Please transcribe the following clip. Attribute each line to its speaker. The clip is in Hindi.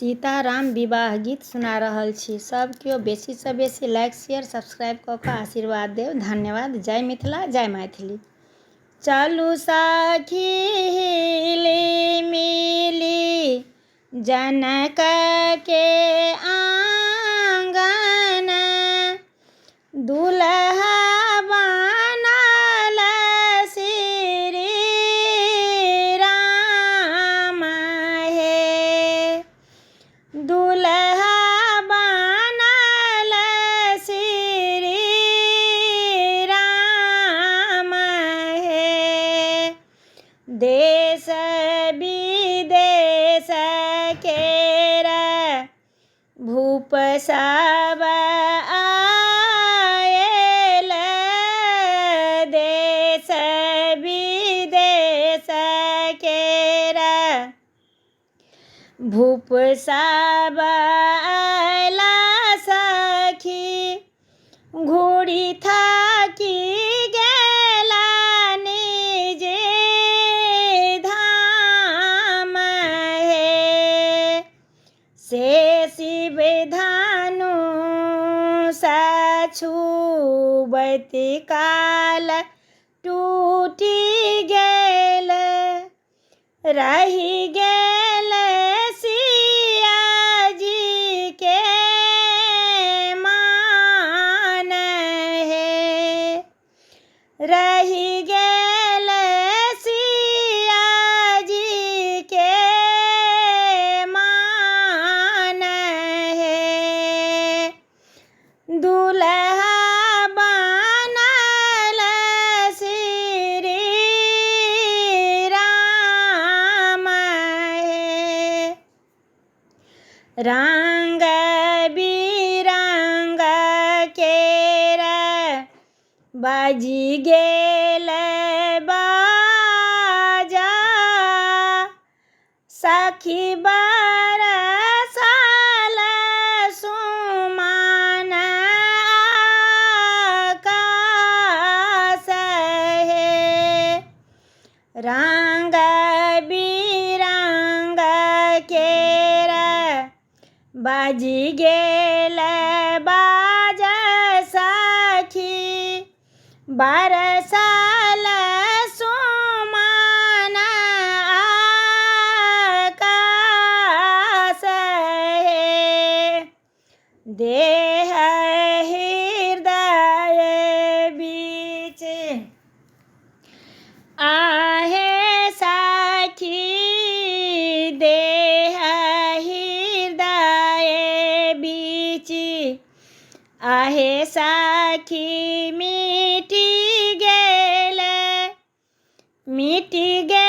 Speaker 1: सीताराम विवाह गीत सुना रहल छी। सब केओ बेसी सँ बेसी लाइक शेयर सब्सक्राइब कऽ कऽ आशीर्वाद देव। धन्यवाद। जय मिथिला, जय मैथिली। चलू सखी हिली मिली जनक के आंगन, दुल्हा बनल श्री राम हे। दुल्हा बनल श्री राम हे। देश विदेश केर भूप सब आयल, देश विदेश केर भूप सब आयला सखी। घूरी थाकी गेला निज धाम हे। से शिव धानु छुबैत काल टूटी गेल, रहि गेल सिया जी के मान हे। रहि गेल सिया जी के मान हे। दुल्हा बनल श्री राम हे। रंग बिरंग केर बाजी गेल बाजा, सखी बरसल सुमन आकाश हे। रंग बिरंग केर बाजी गेल बाजा, सखी बरसल सुमन आकाश हे। देह हृदय बीच आहे सखी, देह हृदय बीच आहे सखी। मिटी गेल